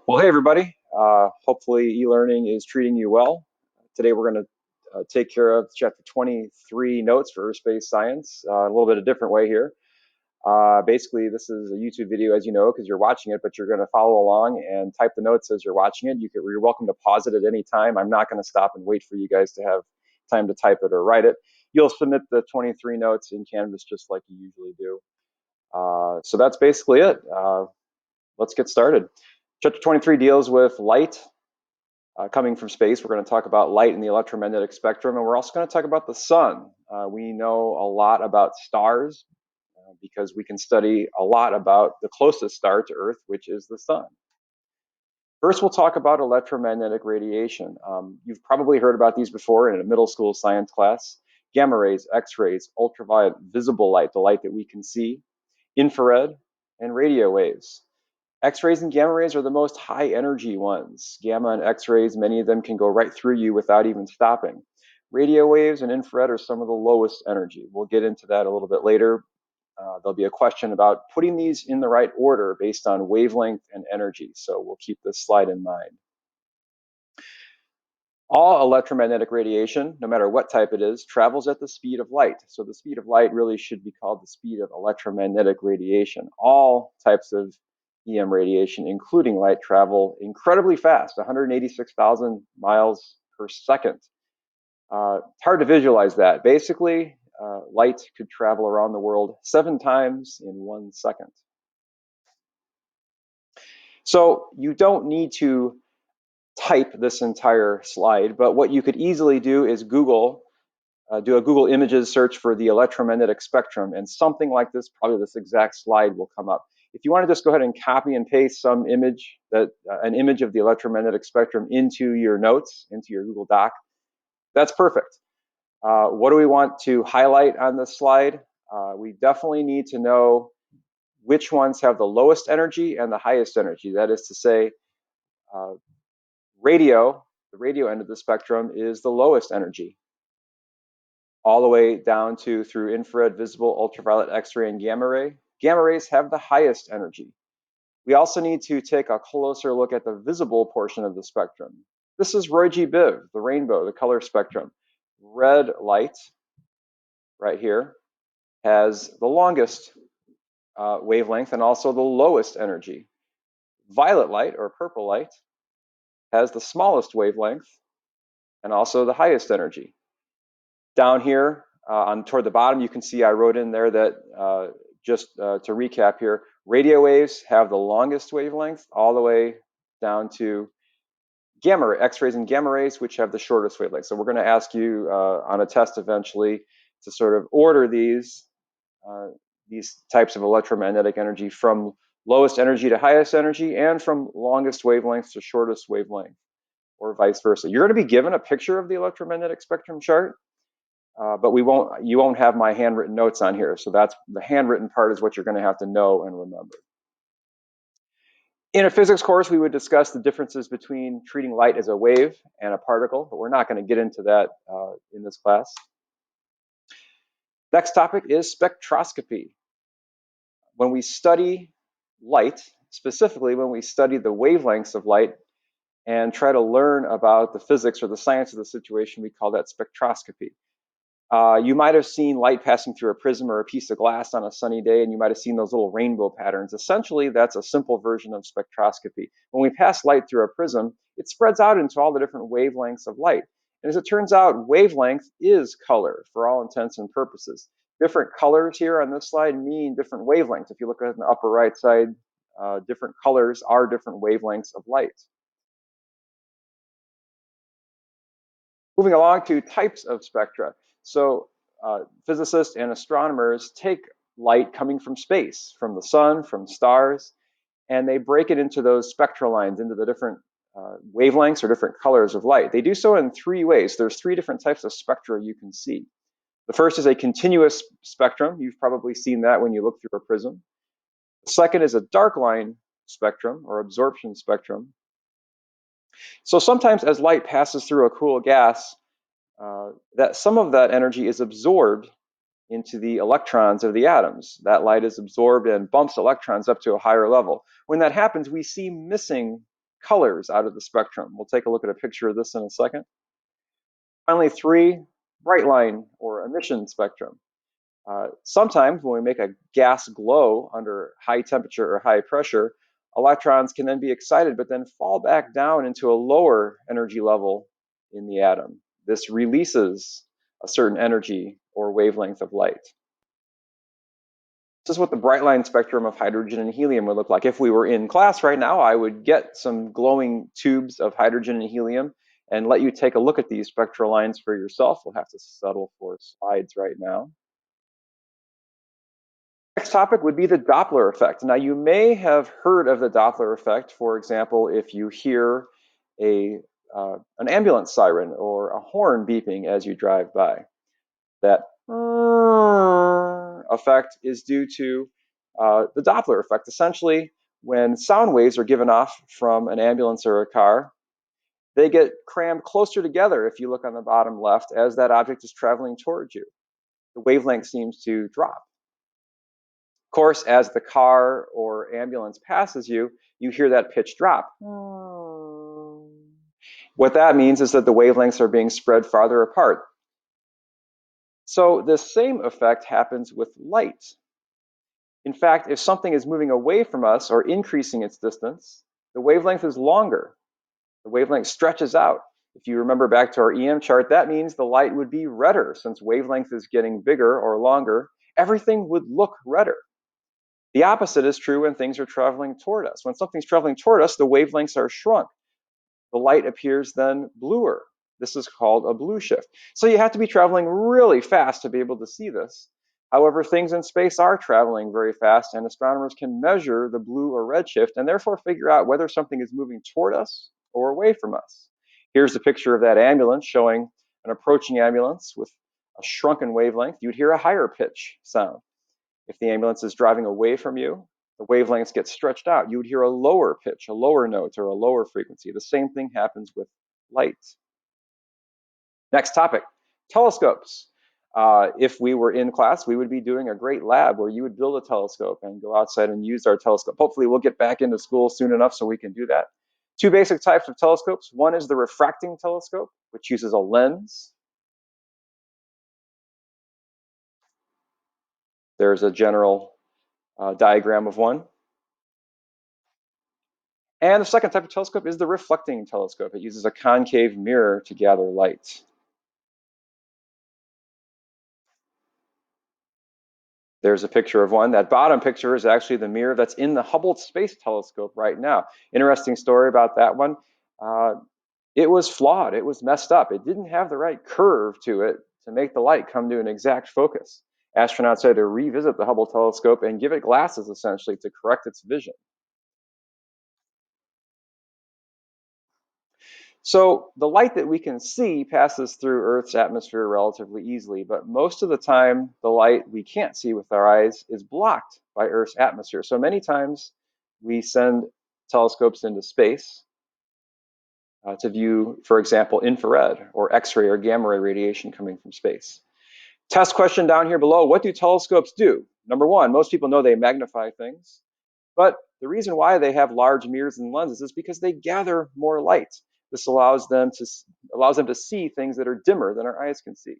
Well, hey everybody. Hopefully e-learning is treating you well. Today we're going to take care of chapter 23 notes for Earth-Space Science, a little bit a different way here. Basically, this is a YouTube video, as you know, because you're watching it, but you're going to follow along and type the notes as you're watching it. You're welcome to pause it at any time. I'm not going to stop and wait for you guys to have time to type it or write it. You'll submit the 23 notes in Canvas just like you usually do. So that's basically it. Let's get started. Chapter 23 deals with light coming from space. We're going to talk about light in the electromagnetic spectrum, and we're also going to talk about the sun. We know a lot about stars because we can study a lot about the closest star to Earth, which is the sun. First, we'll talk about electromagnetic radiation. You've probably heard about these before in a middle school science class. Gamma rays, X-rays, ultraviolet visible light, the light that we can see, infrared, and radio waves. X-rays and gamma rays are the most high energy ones. Gamma and X-rays, many of them can go right through you without even stopping. Radio waves and infrared are some of the lowest energy. We'll get into that a little bit later. There'll be a question about putting these in the right order based on wavelength and energy, so we'll keep this slide in mind. All electromagnetic radiation, no matter what type it is, travels at the speed of light. So the speed of light really should be called the speed of electromagnetic radiation. All types of EM radiation, including light, travel incredibly fast, 186,000 miles per second. It's hard to visualize that. Basically, light could travel around the world 7 times in 1 second. So you don't need to type this entire slide, but what you could easily do is do a Google Images search for the electromagnetic spectrum, and something like this, probably this exact slide, will come up. If you want to just go ahead and copy and paste some image, an image of the electromagnetic spectrum into your notes, into your Google Doc, that's perfect. What do we want to highlight on this slide? We definitely need to know which ones have the lowest energy and the highest energy. That is to say, the radio end of the spectrum is the lowest energy, all the way down to through infrared, visible, ultraviolet, X-ray, and gamma ray. Gamma rays have the highest energy. We also need to take a closer look at the visible portion of the spectrum. This is Roy G. Biv, the rainbow, the color spectrum. Red light, right here, has the longest wavelength and also the lowest energy. Violet light, or purple light, has the smallest wavelength and also the highest energy. Down here toward the bottom, you can see I wrote in there that, just to recap here, radio waves have the longest wavelength all the way down to X-rays and gamma rays, which have the shortest wavelength. So we're going to ask you on a test eventually to sort of order these types of electromagnetic energy from lowest energy to highest energy, and from longest wavelength to shortest wavelength, or vice versa. You're going to be given a picture of the electromagnetic spectrum chart, but you won't have my handwritten notes on here. So that's the handwritten part is what you're going to have to know and remember. In a physics course, we would discuss the differences between treating light as a wave and a particle, but we're not going to get into that in this class. Next topic is spectroscopy. When we study light, specifically when we study the wavelengths of light and try to learn about the physics or the science of the situation, we call that spectroscopy. You might have seen light passing through a prism or a piece of glass on a sunny day, and you might have seen those little rainbow patterns. Essentially, that's a simple version of spectroscopy. When we pass light through a prism, it spreads out into all the different wavelengths of light. And as it turns out, wavelength is color for all intents and purposes. Different colors here on this slide mean different wavelengths. If you look at the upper right side, different colors are different wavelengths of light. Moving along to types of spectra. So physicists and astronomers take light coming from space, from the sun, from stars, and they break it into those spectral lines, into the different wavelengths or different colors of light. They do so in 3 ways. There's 3 different types of spectra you can see. The first is a continuous spectrum. You've probably seen that when you look through a prism. The second is a dark line spectrum or absorption spectrum. So sometimes as light passes through a cool gas, that some of that energy is absorbed into the electrons of the atoms. That light is absorbed and bumps electrons up to a higher level. When that happens, we see missing colors out of the spectrum. We'll take a look at a picture of this in a second. Finally, 3, bright line or emission spectrum. Sometimes when we make a gas glow under high temperature or high pressure, electrons can then be excited but then fall back down into a lower energy level in the atom. This releases a certain energy or wavelength of light. This is what the bright line spectrum of hydrogen and helium would look like. If we were in class right now, I would get some glowing tubes of hydrogen and helium and let you take a look at these spectral lines for yourself. We'll have to settle for slides right now. Next topic would be the Doppler effect. Now, you may have heard of the Doppler effect, for example, if you hear an ambulance siren or a horn beeping as you drive by. That effect is due to the Doppler effect. Essentially, when sound waves are given off from an ambulance or a car, they get crammed closer together if you look on the bottom left as that object is traveling towards you. The wavelength seems to drop. Of course, as the car or ambulance passes you, you hear that pitch drop. What that means is that the wavelengths are being spread farther apart. So this same effect happens with light. In fact, if something is moving away from us or increasing its distance, the wavelength is longer. The wavelength stretches out. If you remember back to our EM chart, that means the light would be redder. Since wavelength is getting bigger or longer, everything would look redder. The opposite is true when things are traveling toward us. When something's traveling toward us, the wavelengths are shrunk. The light appears then bluer. This is called a blue shift. So you have to be traveling really fast to be able to see this. However, things in space are traveling very fast, and astronomers can measure the blue or red shift and therefore figure out whether something is moving toward us or away from us. Here's a picture of that ambulance showing an approaching ambulance with a shrunken wavelength. You'd hear a higher pitch sound. If the ambulance is driving away from you, the wavelengths get stretched out. You would hear a lower pitch, a lower note, or a lower frequency. The same thing happens with light. Next topic, telescopes. If we were in class, we would be doing a great lab where you would build a telescope and go outside and use our telescope. Hopefully we'll get back into school soon enough so we can do that. 2 basic types of telescopes. One is the refracting telescope, which uses a lens. There's a general diagram of one. And the second type of telescope is the reflecting telescope. It uses a concave mirror to gather light. There's a picture of one. That bottom picture is actually the mirror that's in the Hubble Space Telescope right now. Interesting story about that one. It was flawed. It was messed up. It didn't have the right curve to it to make the light come to an exact focus. Astronauts had to revisit the Hubble telescope and give it glasses, essentially, to correct its vision. So the light that we can see passes through Earth's atmosphere relatively easily, but most of the time, the light we can't see with our eyes is blocked by Earth's atmosphere. So many times we send telescopes into space to view, for example, infrared or X-ray or gamma ray radiation coming from space. Test question down here below, what do telescopes do? Number one, most people know they magnify things, but the reason why they have large mirrors and lenses is because they gather more light. This allows them to see things that are dimmer than our eyes can see.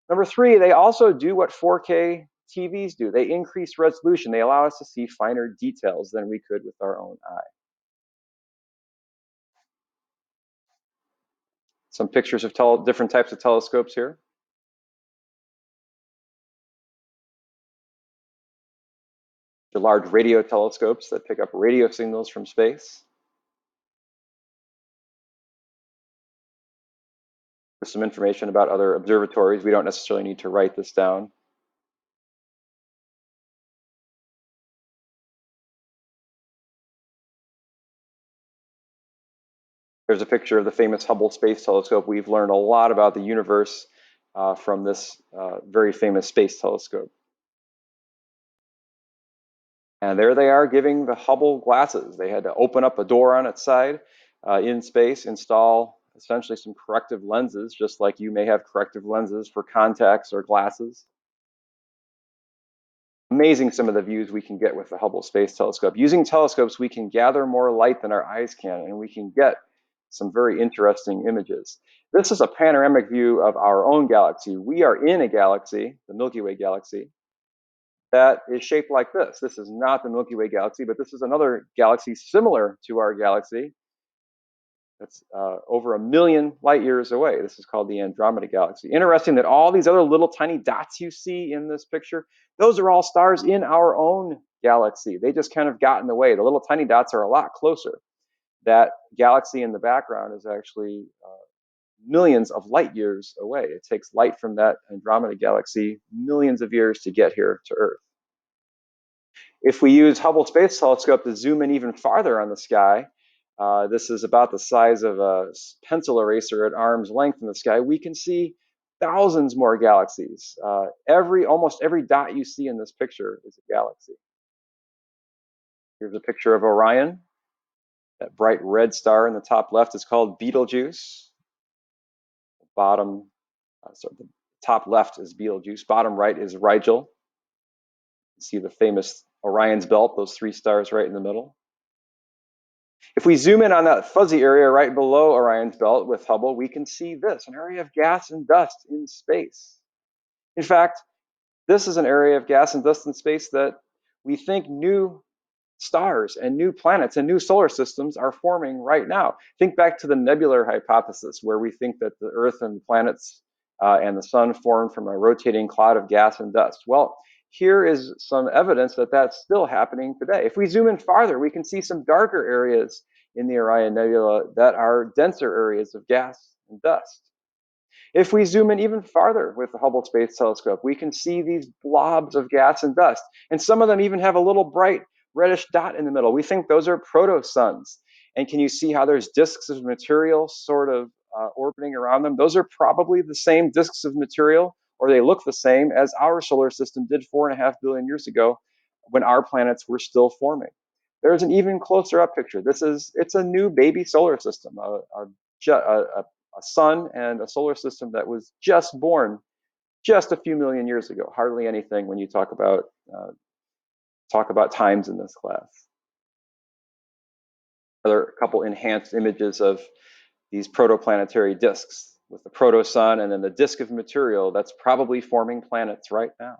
Number 3, they also do what 4K TVs do. They increase resolution. They allow us to see finer details than we could with our own eye. Some pictures of different types of telescopes here. The large radio telescopes that pick up radio signals from space. There's some information about other observatories. We don't necessarily need to write this down. There's a picture of the famous Hubble Space Telescope. We've learned a lot about the universe from this very famous space telescope. And there they are giving the Hubble glasses. They had to open up a door on its side in space, install essentially some corrective lenses, just like you may have corrective lenses for contacts or glasses. Amazing some of the views we can get with the Hubble Space Telescope. Using telescopes, we can gather more light than our eyes can, and we can get some very interesting images. This is a panoramic view of our own galaxy. We are in a galaxy, the Milky Way galaxy, that is shaped like this. This is not the Milky Way galaxy, but this is another galaxy similar to our galaxy that's over 1 million light years away. This is called the Andromeda Galaxy. Interesting that all these other little tiny dots you see in this picture, those are all stars in our own galaxy. They just kind of got in the way. The little tiny dots are a lot closer. That galaxy in the background is actually millions of light years away. It takes light from that Andromeda Galaxy millions of years to get here to Earth. If we use Hubble Space Telescope to zoom in even farther on the sky, this is about the size of a pencil eraser at arm's length in the sky, we can see thousands more galaxies. Almost every dot you see in this picture is a galaxy. Here's a picture of Orion. That bright red star in the top left is called Betelgeuse. The top left is Betelgeuse. Bottom right is Rigel. You see the famous Orion's belt, those 3 stars right in the middle. If we zoom in on that fuzzy area right below Orion's belt with Hubble, we can see this, an area of gas and dust in space. In fact, this is an area of gas and dust in space that we think new stars and new planets and new solar systems are forming right now. Think back to the nebular hypothesis, where we think that the Earth and planets and the sun formed from a rotating cloud of gas and dust. Well, here is some evidence that that's still happening today. If we zoom in farther, we can see some darker areas in the Orion Nebula that are denser areas of gas and dust. If we zoom in even farther with the Hubble Space Telescope, we can see these blobs of gas and dust. And some of them even have a little bright reddish dot in the middle. We think those are protosuns. And can you see how there's disks of material sort of orbiting around them? Those are probably the same disks of material, or they look the same as our solar system did 4.5 billion years ago when our planets were still forming. There's an even closer up picture. It's a new baby solar system, a sun and a solar system that was just born just a few million years ago. Hardly anything when you talk about times in this class. There are a couple enhanced images of these protoplanetary disks with the protosun and then the disk of material that's probably forming planets right now.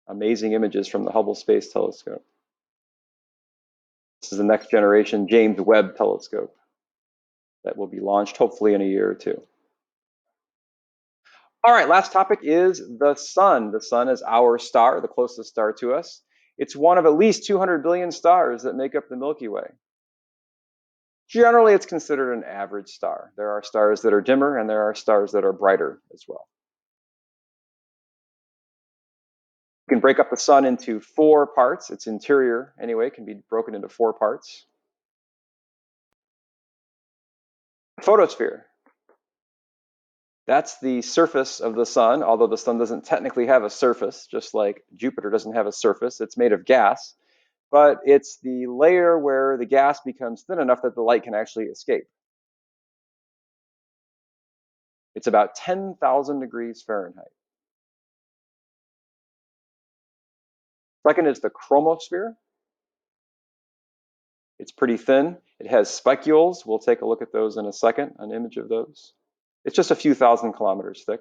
Amazing images from the Hubble Space Telescope. This is the next generation James Webb Telescope that will be launched hopefully in a year or two. All right, last topic is the sun. The sun is our star, the closest star to us. It's one of at least 200 billion stars that make up the Milky Way. Generally, it's considered an average star. There are stars that are dimmer and there are stars that are brighter as well. You can break up the sun into 4 parts. Its interior, anyway, can be broken into 4 parts. Photosphere. That's the surface of the sun, although the sun doesn't technically have a surface, just like Jupiter doesn't have a surface. It's made of gas, but it's the layer where the gas becomes thin enough that the light can actually escape. It's about 10,000 degrees Fahrenheit. Second is the chromosphere. It's pretty thin. It has spicules. We'll take a look at those in a second, an image of those. It's just a few thousand kilometers thick.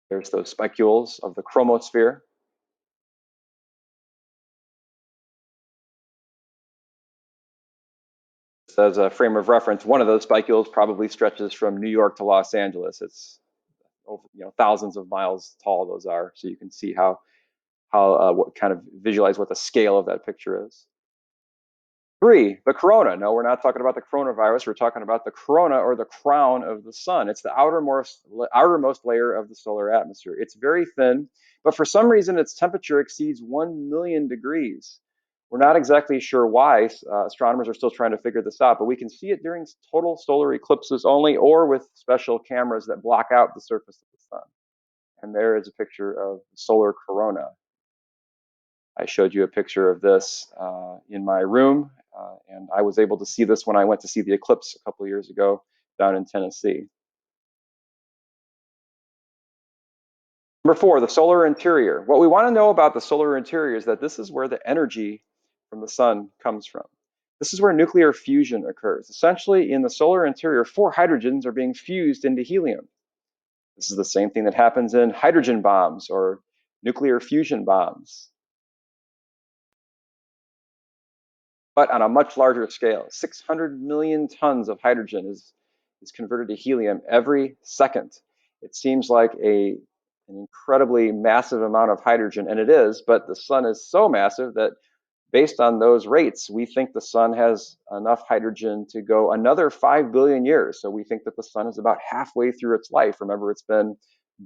There's those spicules of the chromosphere. As a frame of reference, one of those spicules probably stretches from New York to Los Angeles. It's thousands of miles tall those are, so you can see what kind of visualize what the scale of that picture is. 3, the corona. No, we're not talking about the coronavirus. We're talking about the corona, or the crown of the sun. It's the outermost layer of the solar atmosphere. It's very thin, but for some reason its temperature exceeds 1 million degrees. We're not exactly sure why. Astronomers are still trying to figure this out, but we can see it during total solar eclipses only, or with special cameras that block out the surface of the sun. And there is a picture of the solar corona. I showed you a picture of this in my room, and I was able to see this when I went to see the eclipse a couple of years ago down in Tennessee. Number 4, the solar interior. What we want to know about the solar interior is that this is where the energy from the sun comes from. This is where nuclear fusion occurs. Essentially, in the solar interior, 4 hydrogens are being fused into helium. This is the same thing that happens in hydrogen bombs or nuclear fusion bombs, but on a much larger scale. 600 million tons of hydrogen is converted to helium every second. It seems like an incredibly massive amount of hydrogen, and it is, but the sun is so massive that based on those rates, we think the sun has enough hydrogen to go another 5 billion years. So we think that the sun is about halfway through its life. Remember, it's been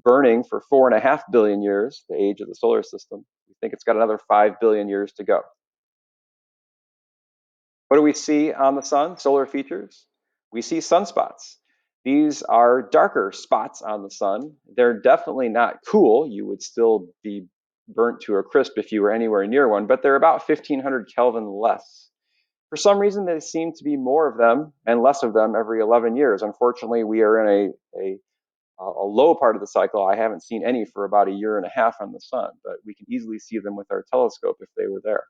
burning for 4.5 billion years, the age of the solar system. We think it's got another 5 billion years to go. What do we see on the sun? Solar features. We see sunspots. These are darker spots on the sun. They're definitely not cool. You would still be burnt to a crisp if you were anywhere near one, but they're about 1500 Kelvin less. For some reason, there seem to be more of them and less of them every 11 years. Unfortunately, we are in a low part of the cycle. I haven't seen any for about a year and a half on the sun, but we can easily see them with our telescope if they were there.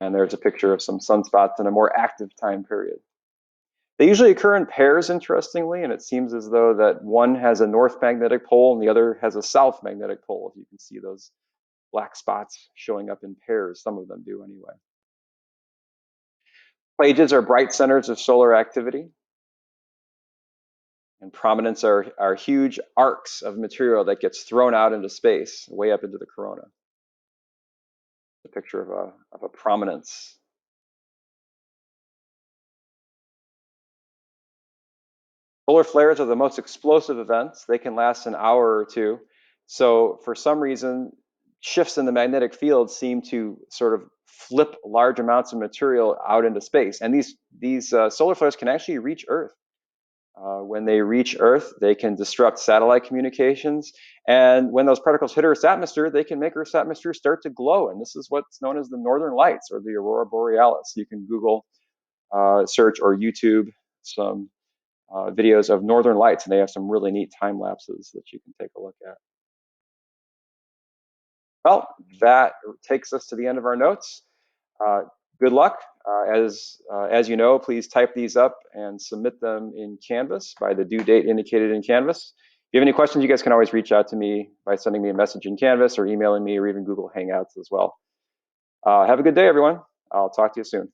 And there's a picture of some sunspots in a more active time period. They usually occur in pairs, interestingly, and it seems as though that one has a north magnetic pole and the other has a south magnetic pole. If you can see those black spots showing up in pairs, some of them do anyway. Plages are bright centers of solar activity, and prominents are huge arcs of material that gets thrown out into space, way up into the corona. A picture of a prominence. Solar flares are the most explosive events. They can last an hour or two. So for some reason, shifts in the magnetic field seem to sort of flip large amounts of material out into space. And these solar flares can actually reach Earth. When they reach Earth, they can disrupt satellite communications. And when those particles hit Earth's atmosphere, they can make Earth's atmosphere start to glow. And this is what's known as the northern lights or the aurora borealis. You can Google search or YouTube some videos of northern lights, and they have some really neat time lapses that you can take a look at. Well, that takes us to the end of our notes. Uh, Good luck. As you know, please type these up and submit them in Canvas by the due date indicated in Canvas. If you have any questions, you guys can always reach out to me by sending me a message in Canvas or emailing me or even Google Hangouts as well. Have a good day, everyone. I'll talk to you soon.